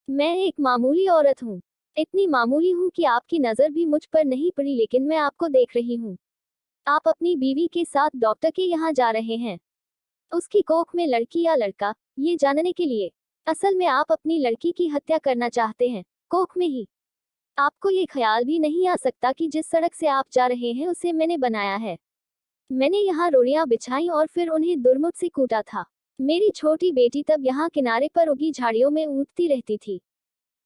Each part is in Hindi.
मैं एक मामूली औरत हूँ। इतनी मामूली हूँ कि आपकी नज़र भी मुझ पर नहीं पड़ी, लेकिन मैं आपको देख रही हूँ। आप अपनी बीवी के साथ डॉक्टर के यहाँ जा रहे हैं। उसकी कोख में लड़की या लड़का, ये जानने के लिए। असल में आप अपनी लड़की की हत्या करना चाहते हैं, कोख में ही। आपको ये ख्याल भी नहीं आ सकता कि जिस सड़क से आप जा रहे हैं उसे मैंने बनाया है। मैंने यहाँ रोड़ियां बिछाई और फिर उन्हें दुर्मुट से कूटा था। मेरी छोटी बेटी तब यहाँ किनारे पर उगी झाड़ियों में ऊँघती रहती थी।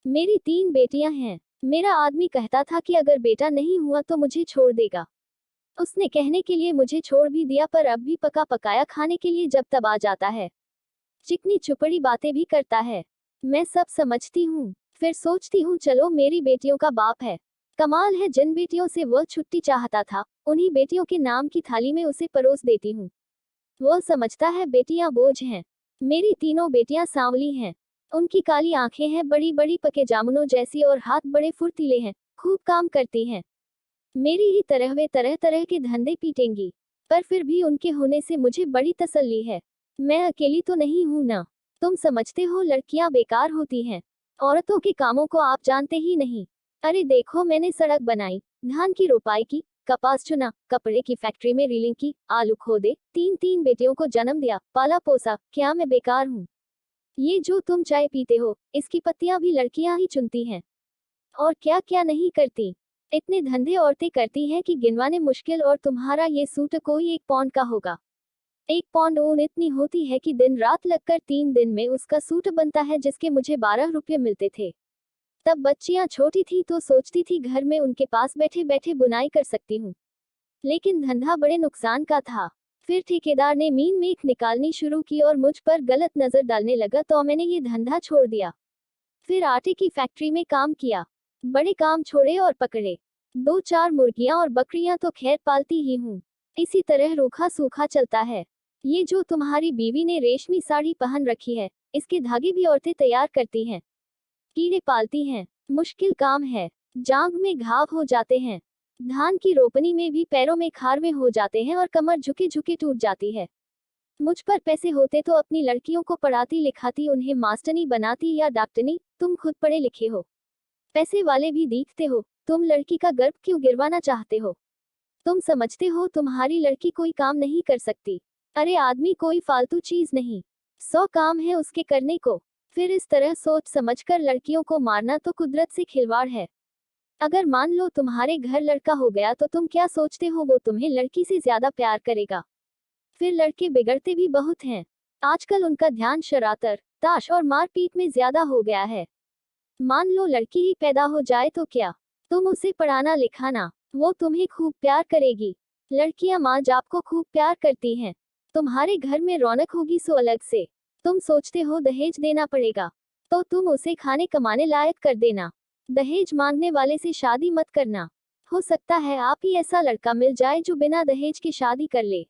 मेरी 3 बेटियां हैं। मेरा आदमी कहता था कि अगर बेटा नहीं हुआ तो मुझे छोड़ देगा। उसने कहने के लिए मुझे छोड़ भी दिया, पर अब भी पका पकाया खाने के लिए जब तब आ जाता है। चिकनी चुपड़ी बातें भी करता है। मैं सब समझती हूँ। फिर सोचती हूँ चलो मेरी बेटियों का बाप है। कमाल है, जिन बेटियों से वह छुट्टी चाहता था उन्हीं बेटियों के नाम की थाली में उसे परोस देती हूँ। वह समझता है बेटियां बोझ हैं। मेरी तीनों बेटियां सांवली हैं। उनकी काली आंखें हैं बड़ी बड़ी पके जामुनों जैसी और हाथ बड़े फुर्तीले हैं, खूब काम करती हैं। मेरी ही तरह वे तरह तरह के धंधे पीटेंगी। पर फिर भी उनके होने से मुझे बड़ी तसल्ली है। मैं अकेली तो नहीं हूं ना। तुम समझते हो लड़कियां बेकार होती हैं। औरतों के कामों को आप जानते ही नहीं। अरे देखो, मैंने सड़क बनाई, धान की रोपाई की, कपास चुना, कपड़े की फैक्ट्री में रीलिंग की, आलू खोदे, 3 3 बेटियों को जन्म दिया, पाला पोसा। क्या मैं बेकार हूँ? ये जो तुम चाय पीते हो, इसकी पत्तियां भी लड़कियां ही चुनती हैं। और क्या क्या नहीं करती। इतने धंधे औरतें करती हैं कि गिनवाने मुश्किल। और तुम्हारा ये सूट कोई 1 पौंड का होगा। 1 पौंड ऊन इतनी होती है कि दिन रात लगकर 3 दिन में उसका सूट बनता है, जिसके मुझे 12 रुपये मिलते थे। तब बच्चियां छोटी थी तो सोचती थी घर में उनके पास बैठे बैठे बुनाई कर सकती हूँ। लेकिन धंधा बड़े नुकसान का था। फिर ठेकेदार ने मीन मेख निकालनी शुरू की और मुझ पर गलत नजर डालने लगा, तो मैंने ये धंधा छोड़ दिया। फिर आटे की फैक्ट्री में काम किया। बड़े काम छोड़े और पकड़े। 2 4 मुर्गियां और बकरियां तो खैर पालती ही हूँ। इसी तरह रूखा सूखा चलता है। ये जो तुम्हारी बीवी ने रेशमी साड़ी पहन रखी है, इसके धागे भी औरतें तैयार करती हैं। कीड़े पालती हैं। मुश्किल काम है। जांघ में घाव हो जाते हैं। धान की रोपनी में भी पैरों में खारवे हो जाते हैं और कमर झुके झुके टूट जाती है। मुझ पर पैसे होते तो अपनी लड़कियों को पढ़ाती लिखाती, उन्हें मास्टरनी बनाती या डॉक्टरनी। तुम खुद पढ़े लिखे हो, पैसे वाले भी दिखते हो, तुम लड़की का गर्भ क्यों गिरवाना चाहते हो? तुम समझते हो तुम्हारी लड़की कोई काम नहीं कर सकती? अरे आदमी कोई फालतू चीज नहीं, 100 काम है उसके करने को। फिर इस तरह सोच समझकर लड़कियों को मारना तो कुदरत से खिलवाड़ है। अगर मान लो तुम्हारे घर लड़का हो गया तो तुम क्या सोचते हो वो तुम्हें लड़की से ज्यादा प्यार करेगा? फिर लड़के बिगड़ते भी बहुत हैं। आजकल उनका ध्यान शरारत, ताश और मारपीट में ज्यादा हो गया है। मान लो लड़की ही पैदा हो जाए तो क्या? तुम उसे पढ़ाना लिखाना, वो तुम्हें खूब प्यार करेगी। लड़कियां माँ बाप को खूब प्यार करती हैं। तुम्हारे घर में रौनक होगी सो अलग से। तुम सोचते हो दहेज देना पड़ेगा, तो तुम उसे खाने कमाने लायक कर देना। दहेज मांगने वाले से शादी मत करना। हो सकता है आप ही ऐसा लड़का मिल जाए जो बिना दहेज की शादी कर ले।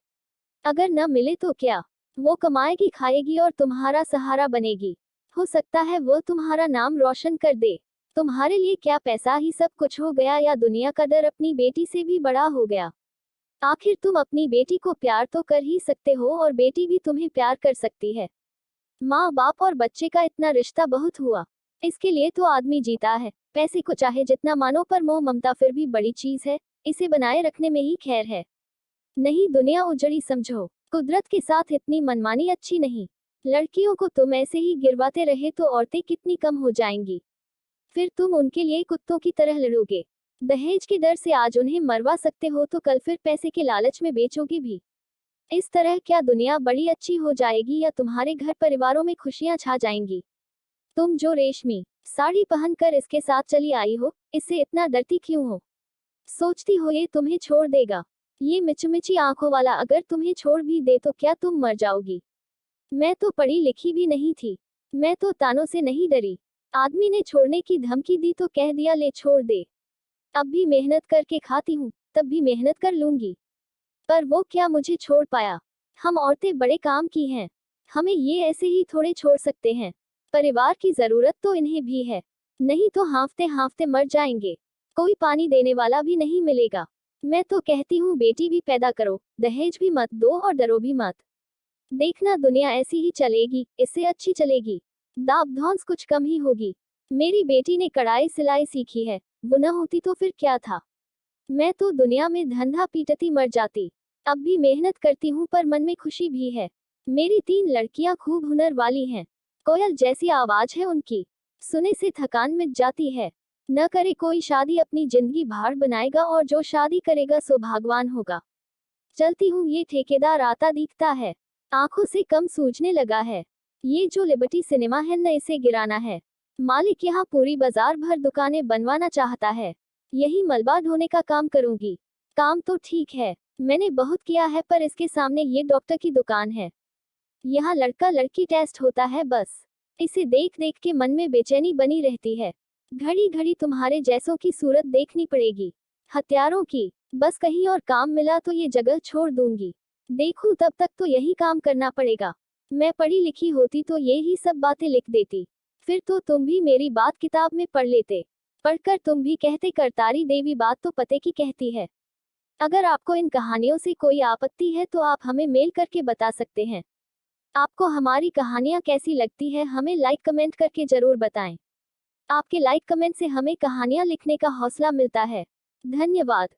अगर न मिले तो क्या? वो कमाएगी खाएगी और तुम्हारा सहारा बनेगी। हो सकता है वो तुम्हारा नाम रोशन कर दे। तुम्हारे लिए क्या पैसा ही सब कुछ हो गया, या दुनिया का डर अपनी बेटी से भी बड़ा हो गया? आखिर तुम अपनी बेटी को प्यार तो कर ही सकते हो और बेटी भी तुम्हें प्यार कर सकती है। माँ बाप और बच्चे का इतना रिश्ता बहुत हुआ। इसके लिए तो आदमी जीता है। पैसे को चाहे जितना मानो, पर मोह ममता फिर भी बड़ी चीज है। इसे बनाए रखने में ही खैर है। नहीं दुनिया उजड़ी समझो। कुदरत के साथ इतनी मनमानी अच्छी नहीं। लड़कियों को तुम ऐसे ही गिरवाते रहे तो औरतें कितनी कम हो जाएंगी। फिर तुम उनके लिए कुत्तों की तरह लड़ोगे। दहेज के डर से आज उन्हें मरवा सकते हो तो कल फिर पैसे के लालच में बेचोगे भी। इस तरह क्या दुनिया बड़ी अच्छी हो जाएगी, या तुम्हारे घर परिवारों में खुशियां छा जाएंगी? तुम जो रेशमी साड़ी पहनकर इसके साथ चली आई हो, इससे इतना डरती क्यों हो? सोचती हो ये तुम्हें छोड़ देगा? ये मिचमिची आंखों वाला अगर तुम्हें छोड़ भी दे तो क्या तुम मर जाओगी? मैं तो पढ़ी लिखी भी नहीं थी। मैं तो तानों से नहीं डरी। आदमी ने छोड़ने की धमकी दी तो कह दिया ले छोड़ दे। अब भी मेहनत करके खाती हूँ, तब भी मेहनत कर लूंगी। पर वो क्या मुझे छोड़ पाया? हम औरतें बड़े काम की हैं। हमें ये ऐसे ही थोड़े छोड़ सकते हैं। परिवार की जरूरत तो इन्हें भी है। नहीं तो हांफते हांफते मर जाएंगे। कोई पानी देने वाला भी नहीं मिलेगा। मैं तो कहती हूँ बेटी भी पैदा करो, दहेज भी मत दो और डरो भी मत। देखना दुनिया ऐसी ही चलेगी, इससे अच्छी चलेगी। दाब धौंस कुछ कम ही होगी। मेरी बेटी ने कढ़ाई सिलाई सीखी है, वो न होती तो फिर क्या था। मैं तो दुनिया में धंधा पीटती मर जाती। अब भी मेहनत करती हूँ पर मन में खुशी भी है। मेरी 3 लड़कियां खूब हुनर वाली हैं। कोयल जैसी आवाज है उनकी, सुने से थकान मिट जाती है। न करे कोई शादी, अपनी जिंदगी भार बनाएगा और जो शादी करेगा सो भागवान होगा। चलती हूँ, ये ठेकेदार आता दिखता है, आंखों से कम सूझने लगा है। ये जो लिबर्टी सिनेमा है न, इसे गिराना है। मालिक यहाँ पूरी बाजार भर दुकानें बनवाना चाहता है। यही मलबा ढोने का काम करूंगी। काम तो ठीक है, मैंने बहुत किया है, पर इसके सामने ये डॉक्टर की दुकान है। यहाँ लड़का लड़की टेस्ट होता है बस। इसे देख देख के मन में बेचैनी बनी रहती है। घड़ी घड़ी तुम्हारे जैसों की सूरत देखनी पड़ेगी, हत्यारों की। बस कहीं और काम मिला तो ये जगह छोड़ दूंगी। देखूं तब तक तो यही काम करना पड़ेगा। मैं पढ़ी लिखी होती तो ये ही सब बातें लिख देती, फिर तो तुम भी मेरी बात किताब में पढ़ लेते। पढ़कर तुम भी कहते करतारी देवी बात तो पते की कहती है। अगर आपको इन कहानियों से कोई आपत्ति है तो आप हमें मेल करके बता सकते हैं। आपको हमारी कहानियाँ कैसी लगती है हमें लाइक कमेंट करके जरूर बताएं। आपके लाइक कमेंट से हमें कहानियाँ लिखने का हौसला मिलता है। धन्यवाद।